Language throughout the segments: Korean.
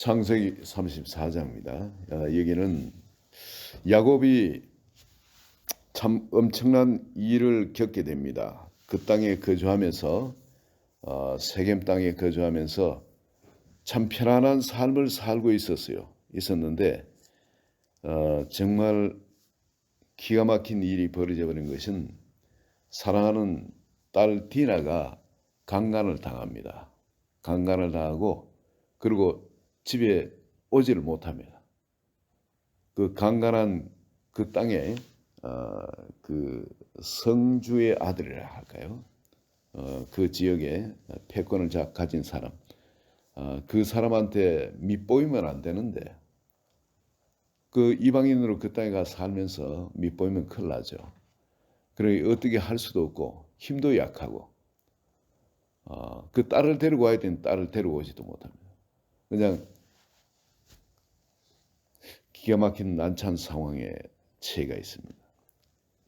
창세기 34장입니다. 여기는 야곱이 참 엄청난 일을 겪게 됩니다. 그 땅에 거주하면서 세겜 땅에 거주하면서 참 편안한 삶을 살고 있었는데 정말 기가 막힌 일이 벌어져 버린 것은 사랑하는 딸 디나가 강간을 당합니다. 강간을 당하고 그리고 집에 오지를 못합니다. 그 강간한 그 땅에 그 성주의 아들이라 할까요? 그 지역에 패권을 가진 사람, 그 사람한테 밑보이면 안 되는데 그 이방인으로 그 땅에 가 살면서 밑보이면 큰일 나죠. 그러니 어떻게 할 수도 없고 힘도 약하고 그 딸을 데리고 와야 되는 딸을 데리고 오지도 못합니다. 그냥 기가 막힌 난처한 상황에 처해가 있습니다.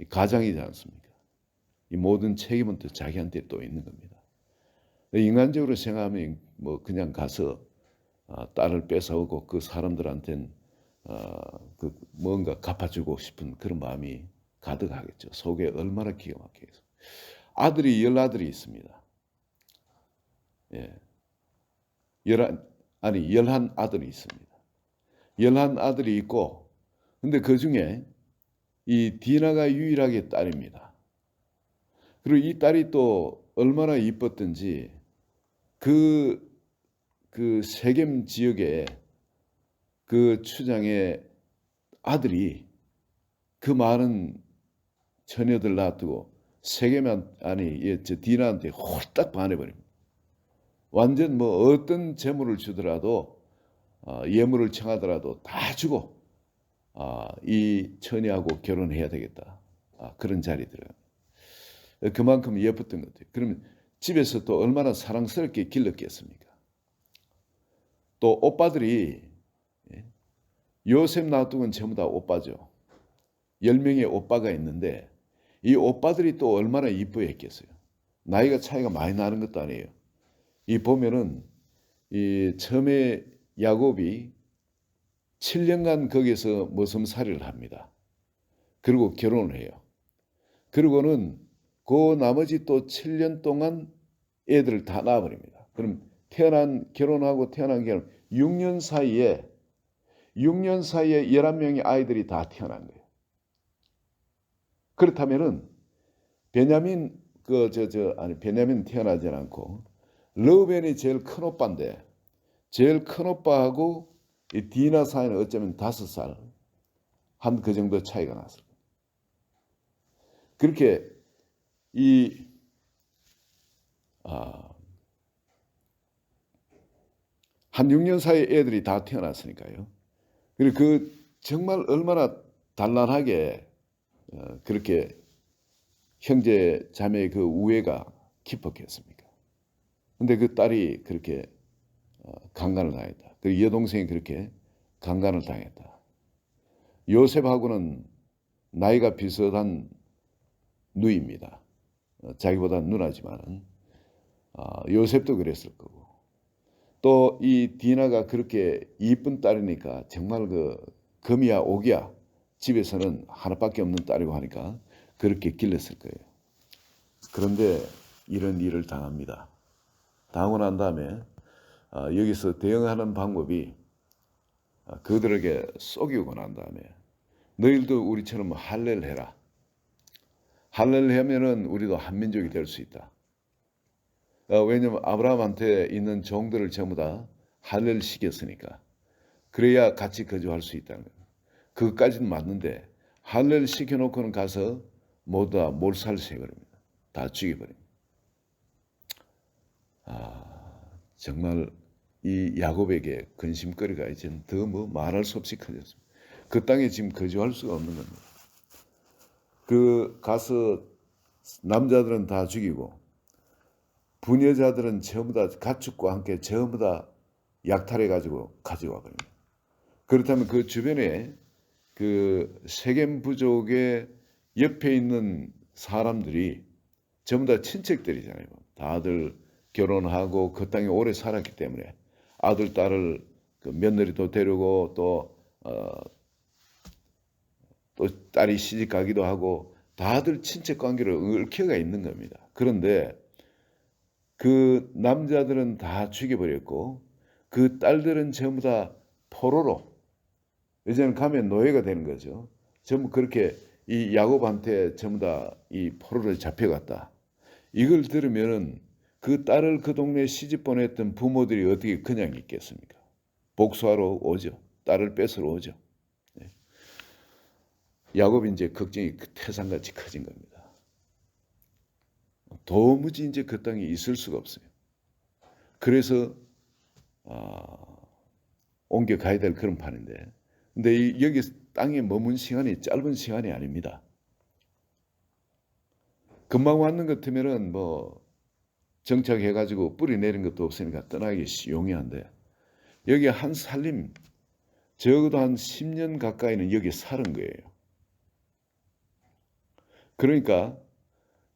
이 가장이지 않습니까? 이 모든 책임은 또 자기한테 또 있는 겁니다. 인간적으로 생각하면 뭐 그냥 가서 딸을 뺏어오고 그 사람들한테는 그 뭔가 갚아주고 싶은 그런 마음이 가득하겠죠. 속에 얼마나 기가 막히겠어요. 아들이 10아들이 있습니다. 예. 11아들이 있습니다. 11아들이 있고 근데 그중에 이 디나가 유일하게 딸입니다. 그리고 이 딸이 또 얼마나 이뻤던지 그 세겜 지역에 그 추장의 아들이 그 많은 처녀들 놔두고 세겜 디나한테 홀딱 반해버립니다. 완전 뭐 어떤 재물을 주더라도 예물을 청하더라도 다 주고 이 처녀하고 결혼해야 되겠다. 그런 자리 들어갑니다. 그만큼 예뻤던 것 같아요. 그러면 집에서 또 얼마나 사랑스럽게 길렀겠습니까? 또 오빠들이 요셉 놔두고는 전부 다 오빠죠. 10명의 오빠가 있는데 이 오빠들이 또 얼마나 이뻐했겠어요. 나이가 차이가 많이 나는 것도 아니에요. 이 보면은 이 처음에 야곱이 7년간 거기서 머슴살이를 합니다. 그리고 결혼을 해요. 그리고는 그 나머지 또 7년 동안 애들을 다 낳아버립니다. 그럼 결혼하고 태어난 게 6년 사이에 11명의 아이들이 다 태어난 거예요. 그렇다면은 베냐민 베냐민 태어나지 않고 르우벤이 제일 큰 오빠인데 제일 큰 오빠하고 이 디나 사이는 어쩌면 5살 한 그 정도 차이가 났어요. 그렇게 한 6년 사이에 애들이 다 태어났으니까요. 그리고 그 정말 얼마나 단란하게 그렇게 형제 자매의 그 우애가 깊었겠습니까? 근데 그 딸이 그렇게 강간을 당했다. 그 여동생이 그렇게 강간을 당했다. 요셉하고는 나이가 비슷한 누이입니다. 자기보다 누나지만은 요셉도 그랬을 거고 또 이 디나가 그렇게 이쁜 딸이니까 정말 그 금이야 옥이야 집에서는 하나밖에 없는 딸이고 하니까 그렇게 길렀을 거예요. 그런데 이런 일을 당합니다. 당하고 난 다음에 여기서 대응하는 방법이 그들에게 속이고 난 다음에 너희들도 우리처럼 할례를 해라. 할례를 하면은 우리도 한민족이 될 수 있다. 왜냐하면 아브라함한테 있는 종들을 전부 다 할례를 시켰으니까. 그래야 같이 거주할 수 있다는 거예요. 그것까지는 맞는데 할례를 시켜놓고는 가서 모두 다 몰살을 해버립니다. 다 죽여버립니다. 정말 이 야곱에게 근심거리가 이제 더 뭐 말할 수 없이 커졌습니다. 그 땅에 지금 거주할 수가 없는 겁니다. 그 가서 남자들은 다 죽이고 부녀자들은 전부 다 가축과 함께 전부 다 약탈해가지고 가져와 버립니다. 그렇다면 그 주변에 그 세겜 부족의 옆에 있는 사람들이 전부 다 친척들이잖아요. 다들 결혼하고 그 땅에 오래 살았기 때문에 아들, 딸을 그 며느리도 데리고 또 딸이 시집 가기도 하고 다들 친척 관계로 얽혀가 있는 겁니다. 그런데 그 남자들은 다 죽여버렸고 그 딸들은 전부 다 포로로 이제는 가면 노예가 되는 거죠. 전부 그렇게 이 야곱한테 전부 다 이 포로로 잡혀갔다. 이걸 들으면은 그 딸을 그 동네에 시집 보냈던 부모들이 어떻게 그냥 있겠습니까? 복수하러 오죠. 딸을 뺏으러 오죠. 네. 야곱이 이제 걱정이 태산같이 커진 겁니다. 도무지 이제 그 땅에 있을 수가 없어요. 그래서 옮겨가야 될 그런 판인데, 근데 여기 땅에 머문 시간이 짧은 시간이 아닙니다. 금방 왔는 것 같으면은 뭐 정착해가지고 뿌리 내린 것도 없으니까 떠나기 용이한데, 여기 한 살림 적어도 한 10년 가까이는 여기 살은 거예요. 그러니까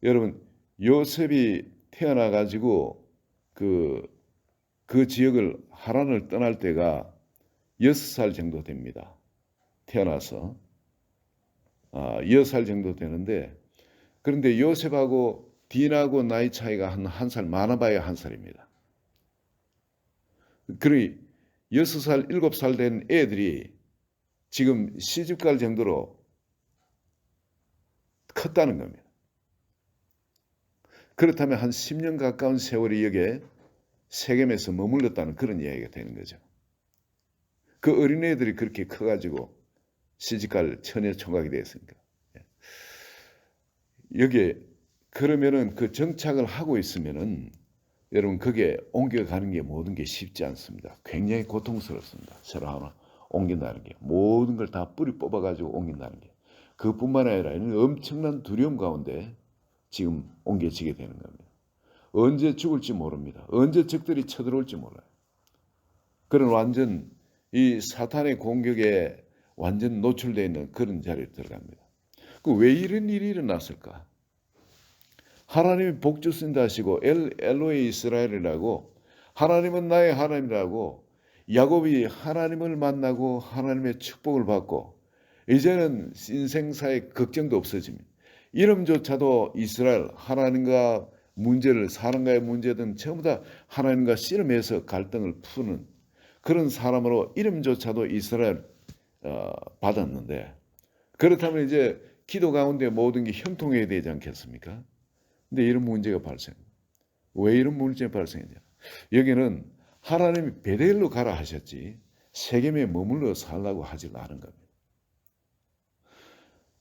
여러분, 요셉이 태어나가지고 그 지역을 하란을 떠날 때가 6살 정도 됩니다. 태어나서 6살 정도 되는데, 그런데 요셉하고 딘하고 나이 차이가 한 살, 많아봐야 한 살입니다. 그러니 6살, 7살 된 애들이 지금 시집갈 정도로 컸다는 겁니다. 그렇다면 한 10년 가까운 세월이 여기에 세겜에서 머물렀다는 그런 이야기가 되는 거죠. 그 어린애들이 그렇게 커가지고 시집갈 처녀 총각이 되었으니까. 여기에 그러면은 그 정착을 하고 있으면은 여러분 그게 옮겨가는 게 모든 게 쉽지 않습니다. 굉장히 고통스럽습니다. 새로 하나 옮긴다는 게 모든 걸 다 뿌리 뽑아가지고 옮긴다는 게 그뿐만 아니라 엄청난 두려움 가운데 지금 옮겨지게 되는 겁니다. 언제 죽을지 모릅니다. 언제 적들이 쳐들어올지 몰라요. 그런 완전 이 사탄의 공격에 완전 노출되어 있는 그런 자리에 들어갑니다. 왜 이런 일이 일어났을까? 하나님이 복 주신다 하시고 엘로이 이스라엘이라고 하나님은 나의 하나님이라고 야곱이 하나님을 만나고 하나님의 축복을 받고 이제는 인생사의 걱정도 없어집니다. 이름조차도 이스라엘 하나님과 문제를 사람과의 문제든 전부 다 하나님과 씨름해서 갈등을 푸는 그런 사람으로 이름조차도 이스라엘 받았는데, 그렇다면 이제 기도 가운데 모든 게 형통해야 되지 않겠습니까? 근데 이런 문제가 발생. 왜 이런 문제가 발생했냐? 여기는 하나님이 베델로 가라 하셨지 세겜에 머물러 살라고 하지 않은 겁니다.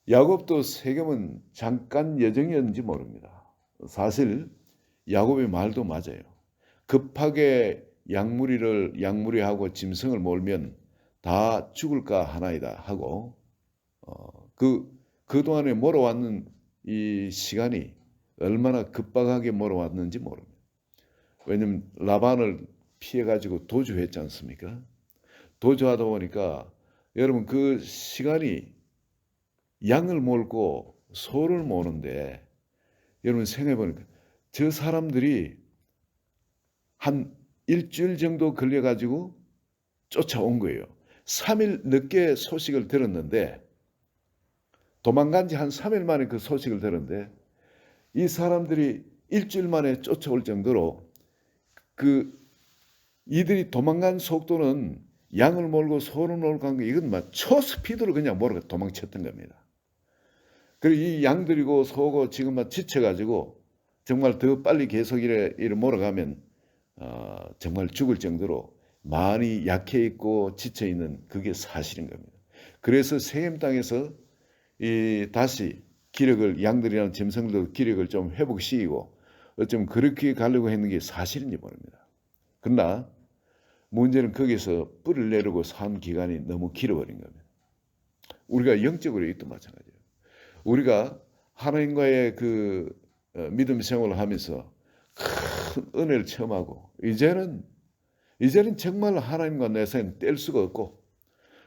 야곱도 세겜은 잠깐 여정이었는지 모릅니다. 사실 야곱의 말도 맞아요. 급하게 양무리하고 짐승을 몰면 다 죽을까 하나이다 하고 그동안에 몰아왔는 이 시간이 얼마나 급박하게 몰아왔는지 모릅니다. 왜냐하면 라반을 피해가지고 도주했지 않습니까? 도주하다 보니까 여러분 그 시간이 양을 몰고 소를 모는데 여러분 생각해보니까 저 사람들이 한 일주일 정도 걸려가지고 쫓아온 거예요. 3일 늦게 소식을 들었는데 도망간 지 한 3일 만에 그 소식을 들었는데 이 사람들이 일주일 만에 쫓아올 정도로 이들이 도망간 속도는 양을 몰고 소를 몰고 간 거 이건 막 초스피드로 그냥 몰고 도망쳤던 겁니다. 그리고 이 양들이고 소고 지금 막 지쳐가지고 정말 더 빨리 계속 이래 몰아가면 정말 죽을 정도로 많이 약해 있고 지쳐 있는 그게 사실인 겁니다. 그래서 세겜 땅에서 다시 기력을 양들이랑 짐승들도 기력을 좀 회복시키고 어쩌면 그렇게 가려고 했는 게 사실인지 모릅니다. 그러나 문제는 거기서 뿌리를 내리고 산 기간이 너무 길어버린 겁니다. 우리가 영적으로 이것도 마찬가지예요. 우리가 하나님과의 그 믿음 생활을 하면서 큰 은혜를 체험하고 이제는 정말 하나님과 내 사이는 뗄 수가 없고,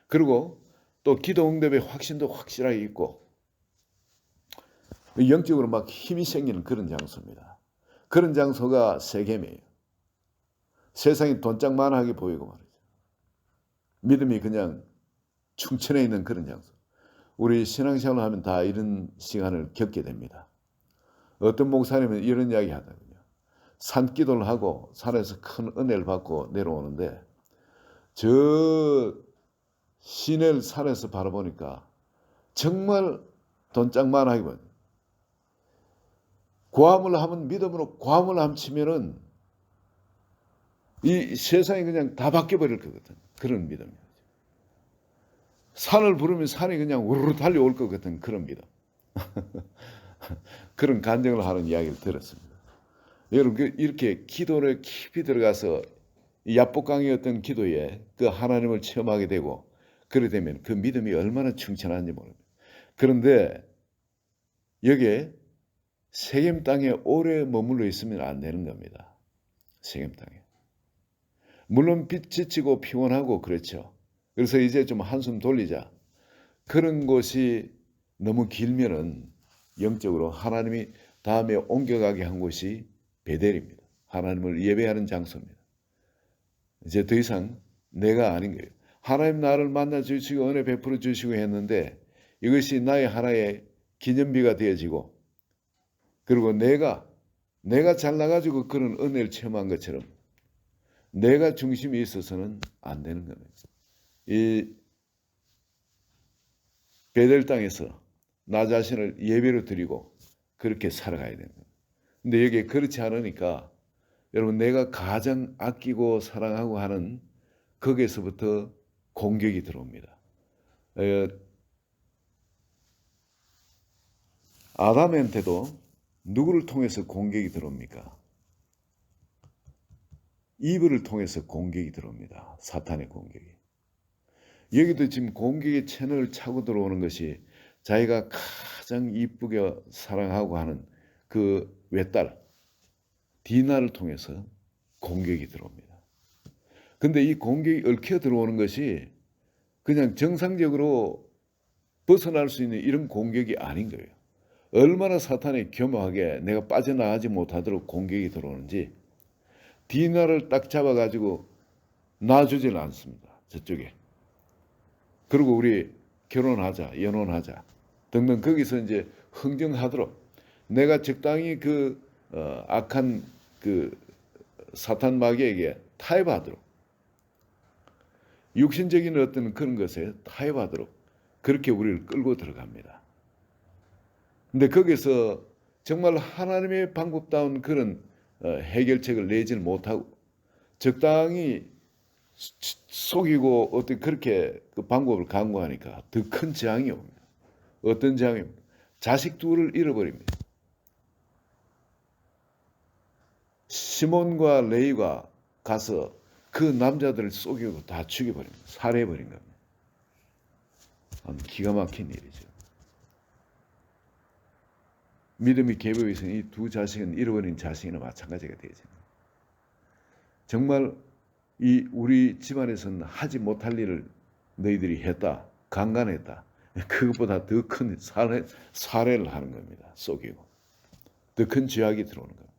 그리고 또 기도 응답의 확신도 확실하게 있고 영적으로 막 힘이 생기는 그런 장소입니다. 그런 장소가 세겜이에요. 세상이 돈짝만하게 보이고 말이죠. 믿음이 그냥 충천해 있는 그런 장소. 우리 신앙생활을 하면 다 이런 시간을 겪게 됩니다. 어떤 목사님은 이런 이야기 하더군요. 산기도를 하고 산에서 큰 은혜를 받고 내려오는데 저 시내를 산에서 바라보니까 정말 돈짝만하게 보여요. 고함을 하면 믿음으로 고함을 함 치면은 이 세상이 그냥 다 바뀌어버릴 거거든. 그런 믿음이에요. 산을 부르면 산이 그냥 우르르 달려올 것 같은 그런 믿음. 그런 간증을 하는 이야기를 들었습니다. 여러분 이렇게 기도를 깊이 들어가서 야복강의 어떤 기도에 그 하나님을 체험하게 되고 그래 되면 그 믿음이 얼마나 충천한지 모릅니다. 그런데 여기에 세겜 땅에 오래 머물러 있으면 안 되는 겁니다. 세겜 땅에. 물론 지치고 피곤하고 그렇죠. 그래서 이제 좀 한숨 돌리자. 그런 곳이 너무 길면은 영적으로 하나님이 다음에 옮겨가게 한 곳이 베델입니다. 하나님을 예배하는 장소입니다. 이제 더 이상 내가 아닌 거예요. 하나님 나를 만나 주시고 은혜 베풀어 주시고 했는데 이것이 나의 하나의 기념비가 되어지고 그리고 내가 잘나가지고 그런 은혜를 체험한 것처럼 내가 중심이 있어서는 안 되는 겁니다. 이 베델 땅에서 나 자신을 예배로 드리고 그렇게 살아가야 되는 겁니다. 근데 여기에 그렇지 않으니까 여러분 내가 가장 아끼고 사랑하고 하는 거기에서부터 공격이 들어옵니다. 아담한테도 누구를 통해서 공격이 들어옵니까? 이브를 통해서 공격이 들어옵니다. 사탄의 공격이. 여기도 지금 공격의 채널을 차고 들어오는 것이 자기가 가장 이쁘게 사랑하고 하는 그 외딸 디나를 통해서 공격이 들어옵니다. 근데 이 공격이 얽혀 들어오는 것이 그냥 정상적으로 벗어날 수 있는 이런 공격이 아닌 거예요. 얼마나 사탄이 교묘하게 내가 빠져나가지 못하도록 공격이 들어오는지 디나를 딱 잡아가지고 놔주질 않습니다. 저쪽에. 그리고 우리 결혼하자, 연혼하자 등등 거기서 이제 흥정하도록 내가 적당히 그 악한 그 사탄 마귀에게 타협하도록 육신적인 어떤 그런 것에 타협하도록 그렇게 우리를 끌고 들어갑니다. 근데 거기서 정말 하나님의 방법다운 그런 해결책을 내지를 못하고 적당히 속이고 어떻게 그렇게 그 방법을 강구하니까 더 큰 재앙이 옵니다. 어떤 재앙입니까? 자식 둘을 잃어버립니다. 시몬과 레위가 가서 그 남자들을 속이고 다 죽여버립니다. 살해해버린 겁니다. 기가 막힌 일이죠. 믿음이 개보에 있으니 이 두 자식은 잃어버린 자식이나 마찬가지가 되죠. 정말 이 우리 집안에서는 하지 못할 일을 너희들이 했다. 강간했다. 그것보다 더 큰 살해를 하는 겁니다. 속이고. 더 큰 죄악이 들어오는 겁니다.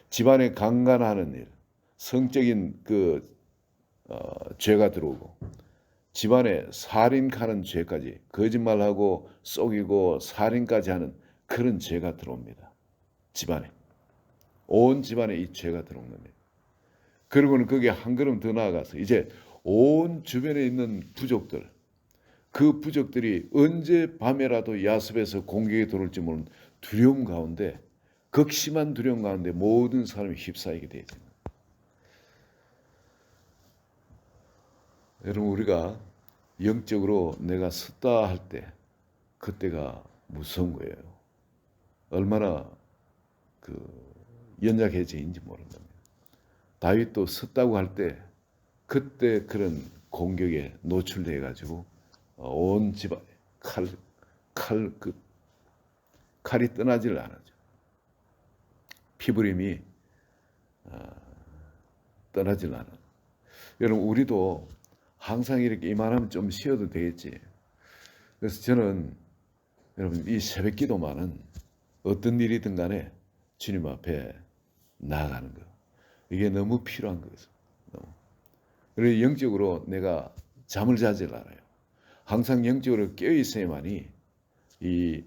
집안에 강간하는 일, 성적인 죄가 들어오고 집안에 살인하는 죄까지 거짓말하고 속이고 살인까지 하는 그런 죄가 들어옵니다. 집안에. 온 집안에 이 죄가 들어온 겁니다. 그리고는 거기에 한 걸음 더 나아가서 이제 온 주변에 있는 부족들, 그 부족들이 언제 밤에라도 야습에서 공격이 들어올지 모르는 두려움 가운데 극심한 두려움 가운데 모든 사람이 휩싸이게 되죠. 여러분 우리가 영적으로 내가 섰다 할 때 그때가 무서운 거예요. 얼마나 연약해진지 모르는 겁니다. 다윗도 섰다고 할 때 그때 그런 공격에 노출돼 가지고 온 집안에 칼이 떠나지를 않았죠. 피부림이 떠나질 않아. 여러분 우리도 항상 이렇게 이만하면 좀 쉬어도 되겠지. 그래서 저는 여러분 이 새벽 기도만은 어떤 일이든 간에 주님 앞에 나아가는 거. 이게 너무 필요한 거죠. 그래서 영적으로 내가 잠을 자질 않아요. 항상 영적으로 깨어 있어야만이 이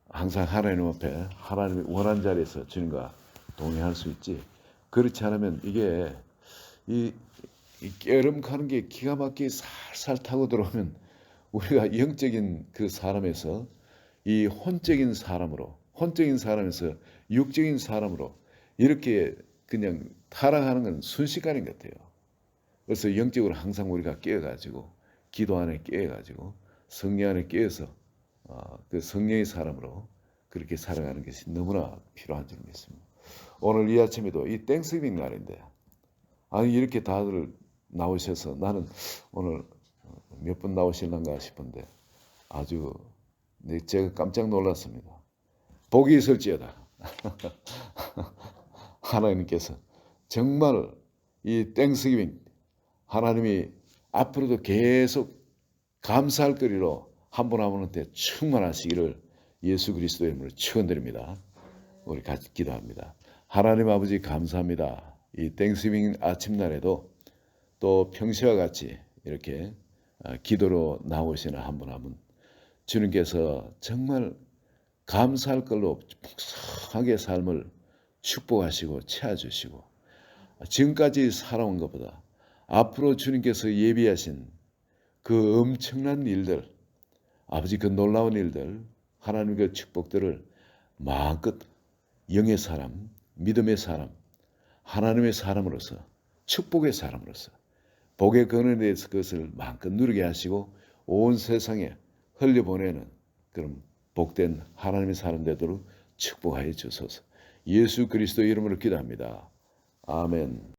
항상 하나님 앞에 하나님이 원하는 자리에서 주님과 동행할 수 있지. 그렇지 않으면 이게 이 깨름가는 게 기가 막히게 살살 타고 들어오면 우리가 영적인 그 사람에서 이 혼적인 사람에서 육적인 사람으로 이렇게 그냥 타락하는 건 순식간인 것 같아요. 그래서 영적으로 항상 우리가 깨어가지고 기도 안에 깨어가지고 성령 안에 깨어서 그 성령의 사람으로 그렇게 살아가는 것이 너무나 필요한 줄 믿습니다. 오늘 이 아침에도 이 땡스기빙 날인데 아니 이렇게 다들 나오셔서 나는 오늘 몇 분 나오실란가 싶은데 아주 제가 깜짝 놀랐습니다. 복이 있을지어다. 하나님께서 정말 이 땡스기빙 하나님이 앞으로도 계속 감사할 거리로 한 분 한 분한테 충만하시기를 예수 그리스도의 이름으로 축원드립니다. 우리 같이 기도합니다. 하나님 아버지 감사합니다. 이 땡스기빙 아침날에도 또 평시와 같이 이렇게 기도로 나오시는 한 분 한 분 주님께서 정말 감사할 걸로 풍성하게 삶을 축복하시고 채워주시고 지금까지 살아온 것보다 앞으로 주님께서 예비하신 그 엄청난 일들 아버지 그 놀라운 일들 하나님의 축복들을 마음껏 영의 사람 믿음의 사람 하나님의 사람으로서 축복의 사람으로서 복의 근원에 대해서 그것을 마음껏 누리게 하시고 온 세상에 흘려보내는 그런 복된 하나님의 사람 되도록 축복하여 주소서. 예수 그리스도 이름으로 기도합니다. 아멘.